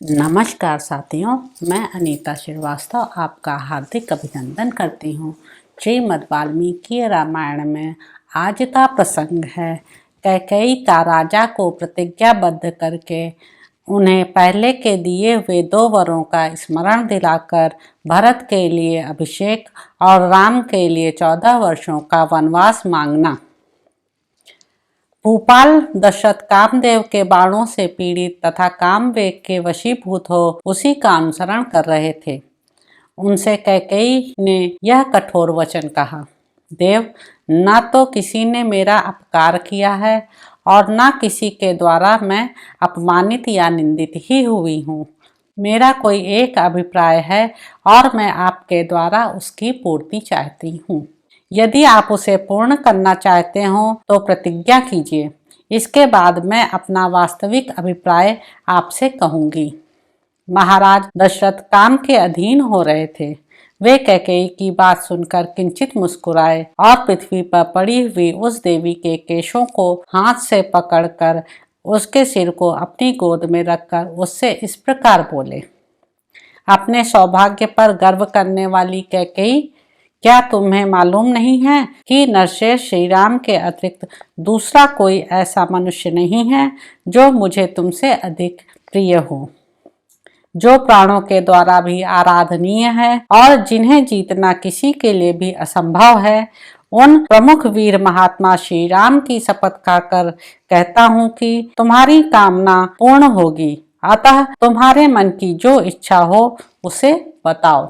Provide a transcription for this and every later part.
नमस्कार साथियों, मैं अनीता श्रीवास्तव आपका हार्दिक अभिनंदन करती हूँ। श्रीमद् वाल्मीकि रामायण में आज का प्रसंग है कैकेयी का राजा को प्रतिज्ञाबद्ध करके उन्हें पहले के दिए हुए 2 वरों का स्मरण दिलाकर भरत के लिए अभिषेक और राम के लिए 14 वर्षों का वनवास मांगना। भूपाल दशरथ कामदेव के बाणों से पीड़ित तथा कामवेग के वशीभूत हो उसी का अनुसरण कर रहे थे। उनसे कैकेयी ने यह कठोर वचन कहा, देव, न तो किसी ने मेरा अपकार किया है और न किसी के द्वारा मैं अपमानित या निंदित ही हुई हूँ। मेरा कोई एक अभिप्राय है और मैं आपके द्वारा उसकी पूर्ति चाहती हूँ। यदि आप उसे पूर्ण करना चाहते हो तो प्रतिज्ञा कीजिए। इसके बाद मैं अपना वास्तविक अभिप्राय आपसे कहूंगी। महाराज दशरथ काम के अधीन हो रहे थे। वे कैकेयी की बात सुनकर किंचित मुस्कुराए और पृथ्वी पर पड़ी हुई उस देवी के केशों को हाथ से पकड़कर उसके सिर को अपनी गोद में रखकर उससे इस प्रकार बोले, अपने सौभाग्य पर गर्व करने वाली कैकेयी, क्या तुम्हें मालूम नहीं है कि नरश्रेष्ठ श्री राम के अतिरिक्त दूसरा कोई ऐसा मनुष्य नहीं है जो मुझे तुमसे अधिक प्रिय हो, जो प्राणों के द्वारा भी आराधनीय है और जिन्हें जीतना किसी के लिए भी असंभव है। उन प्रमुख वीर महात्मा श्री राम की शपथ खाकर कहता हूँ कि तुम्हारी कामना पूर्ण होगी। अतः तुम्हारे मन की जो इच्छा हो उसे बताओ।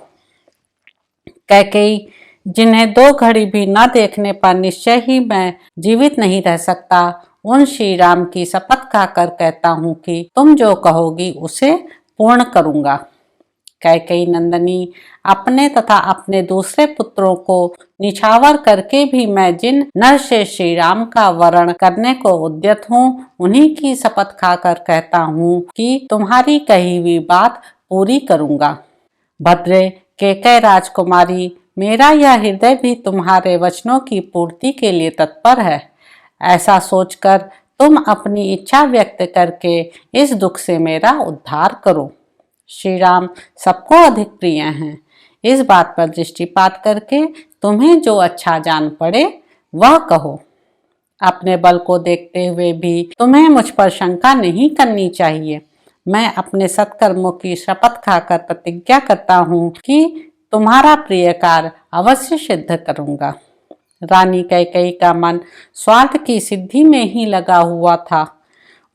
कैकेयी, जिन्हें 2 घड़ी भी न देखने पर निश्चय ही मैं जीवित नहीं रह सकता, उन श्री राम की शपथ खाकर कहता हूँ कि तुम जो कहोगी उसे पूर्ण करूँगा। कैकेयी नंदनी, अपने तथा अपने दूसरे पुत्रों को निछावर करके भी मैं जिन नर से श्री राम का वरण करने को उद्यत हूँ, उन्हीं की शपथ खाकर कहता हूँ कि तुम्हारी कही हुई बात पूरी करूँगा। भद्रे कैकेयी राजकुमारी, मेरा यह हृदय भी तुम्हारे वचनों की पूर्ति के लिए तत्पर है। ऐसा सोचकर तुम अपनी इच्छा व्यक्त करके इस दुख से मेरा उद्धार करो। श्री राम सबको अधिक प्रिय हैं। इस बात पर दृष्टिपात करके तुम्हें जो अच्छा जान पड़े वह कहो। अपने बल को देखते हुए भी तुम्हें मुझ पर शंका नहीं करनी चाहिए। मैं अपने सत्कर्मों की शपथ खाकर प्रतिज्ञा करता हूँ कि तुम्हारा प्रिय कार्य अवश्य सिद्ध करूँगा। रानी कैकेयी का मन स्वार्थ की सिद्धि में ही लगा हुआ था।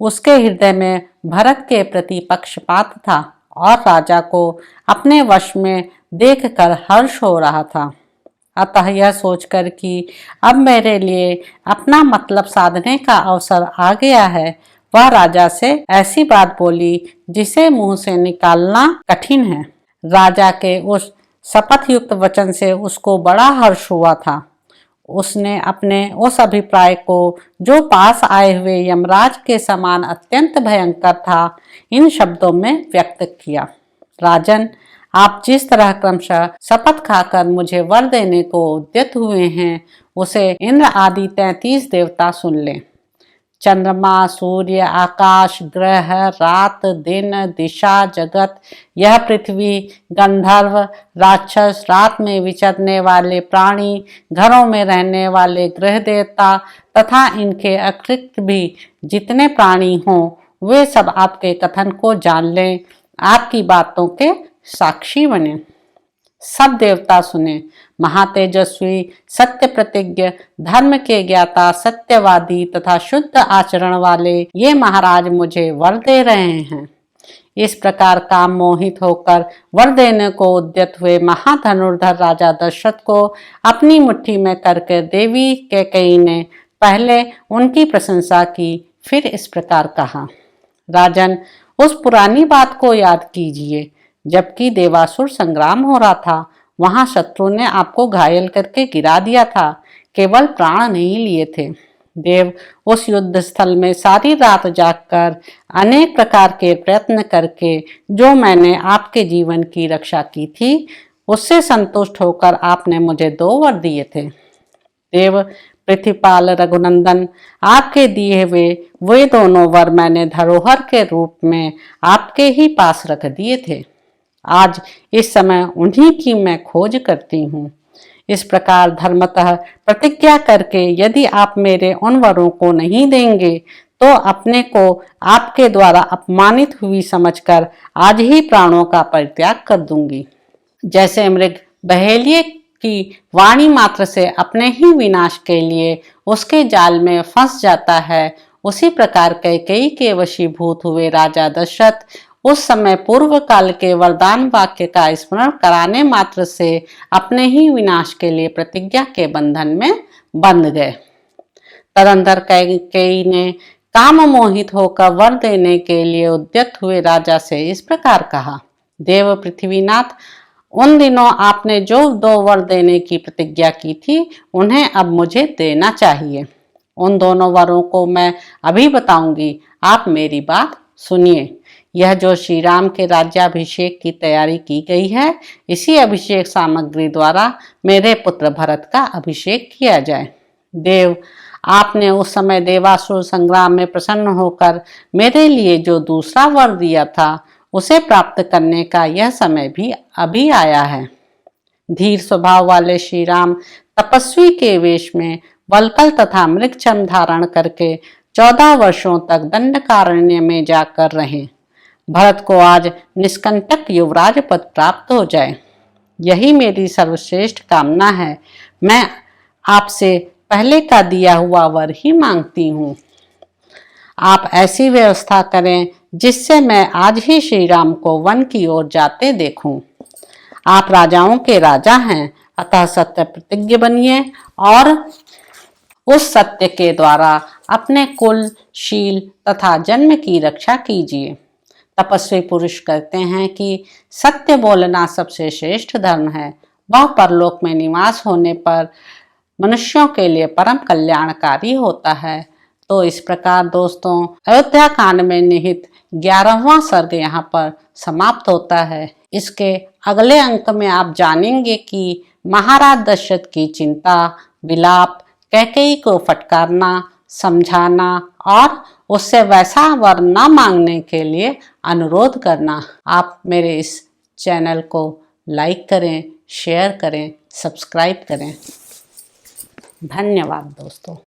उसके हृदय में भरत के प्रति पक्षपात था और राजा को अपने वश में देखकर हर्ष हो रहा था। अतः यह सोचकर कि अब मेरे लिए अपना मतलब साधने का अवसर आ गया है, वह राजा से ऐसी बात बोली जिसे मुंह से निकालना कठिन है। राजा के उस शपथ युक्त वचन से उसको बड़ा हर्ष हुआ था। उसने अपने उस अभिप्राय को, जो पास आए हुए यमराज के समान अत्यंत भयंकर था, इन शब्दों में व्यक्त किया। राजन, आप जिस तरह क्रमशः शपथ खाकर मुझे वर देने को उद्यत हुए हैं, उसे इंद्र आदि 33 देवता सुन लें। चंद्रमा, सूर्य, आकाश, ग्रह, रात, दिन, दिशा, जगत, यह पृथ्वी, गंधर्व, राक्षस, रात में विचरने वाले प्राणी, घरों में रहने वाले गृह देवता तथा इनके अतिरिक्त भी जितने प्राणी हों, वे सब आपके कथन को जान लें, आपकी बातों के साक्षी बने। सब देवता सुने। महातेजस्वी, सत्य प्रतिज्ञ, धर्म के ज्ञाता, सत्यवादी तथा शुद्ध आचरण वाले ये महाराज मुझे वर दे रहे हैं। इस प्रकार काम मोहित होकर वर देने को उद्यत हुए महाधनुर्धर राजा दशरथ को अपनी मुट्ठी में करके देवी कैकेयी ने पहले उनकी प्रशंसा की, फिर इस प्रकार कहा, राजन, उस पुरानी बात को याद कीजिए। जबकि देवासुर संग्राम हो रहा था, वहां शत्रु ने आपको घायल करके गिरा दिया था, केवल प्राण नहीं लिए थे। देव, उस युद्ध स्थल में सारी रात जागकर अनेक प्रकार के प्रयत्न करके जो मैंने आपके जीवन की रक्षा की थी, उससे संतुष्ट होकर आपने मुझे 2 वर दिए थे। देव, पृथ्वीपाल रघुनंदन, आपके दिए हुए वे दोनों वर मैंने धरोहर के रूप में आपके ही पास रख दिए थे। आज इस समय उन्हीं की मैं खोज करती हूँ। इस प्रकार धर्मतः प्रतिज्ञा करके यदि आप मेरे उन वरों को नहीं देंगे तो अपने को आपके द्वारा अपमानित हुई समझकर आज ही प्राणों का परित्याग कर दूंगी। जैसे मृग बहेलिए की वाणी मात्र से अपने ही विनाश के लिए उसके जाल में फंस जाता है, उसी प्रकार कैकेयी के वशीभूत हुए राजा दशरथ उस समय पूर्व काल के वरदान वाक्य का स्मरण कराने मात्र से अपने ही विनाश के लिए प्रतिज्ञा के बंधन में बंध गए। तदंतर कैकेयी ने काम मोहित होकर वर देने के लिए उद्यत हुए राजा से इस प्रकार कहा, देव पृथ्वीनाथ, उन दिनों आपने जो 2 वर देने की प्रतिज्ञा की थी उन्हें अब मुझे देना चाहिए। उन दोनों वरों को मैं अभी बताऊंगी, आप मेरी बात सुनिए। यह जो श्री राम के राज्याभिषेक की तैयारी की गई है, इसी अभिषेक सामग्री द्वारा मेरे पुत्र भरत का अभिषेक किया जाए। देव, आपने उस समय देवासुर संग्राम में प्रसन्न होकर मेरे लिए जो दूसरा वर दिया था उसे प्राप्त करने का यह समय भी अभी आया है। धीर स्वभाव वाले श्री राम तपस्वी के वेश में वल्कल तथा मृगचर्म धारण करके 14 वर्षों तक दंडकारण्य में जाकर रहे। भरत को आज निष्कंटक युवराज पद प्राप्त हो जाए, यही मेरी सर्वश्रेष्ठ कामना है। मैं आपसे पहले का दिया हुआ वर ही मांगती हूँ। आप ऐसी व्यवस्था करें जिससे मैं आज ही श्री राम को वन की ओर जाते देखूं। आप राजाओं के राजा हैं, अतः सत्य प्रतिज्ञ बनिए और उस सत्य के द्वारा अपने कुल, शील तथा जन्म की रक्षा कीजिए। तपस्वी पुरुष कहते हैं कि सत्य बोलना सबसे श्रेष्ठ धर्म है, वह परलोक में निवास होने पर मनुष्यों के लिए परम कल्याणकारी होता है। तो इस प्रकार दोस्तों, अयोध्या कांड में निहित 11वां सर्ग यहाँ पर समाप्त होता है। इसके अगले अंक में आप जानेंगे कि महाराज दशरथ की चिंता, विलाप, कैकेयी को फटकारना, समझाना और उससे वैसा वर न मांगने के लिए अनुरोध करना। आप मेरे इस चैनल को लाइक करें, शेयर करें, सब्सक्राइब करें। धन्यवाद दोस्तों।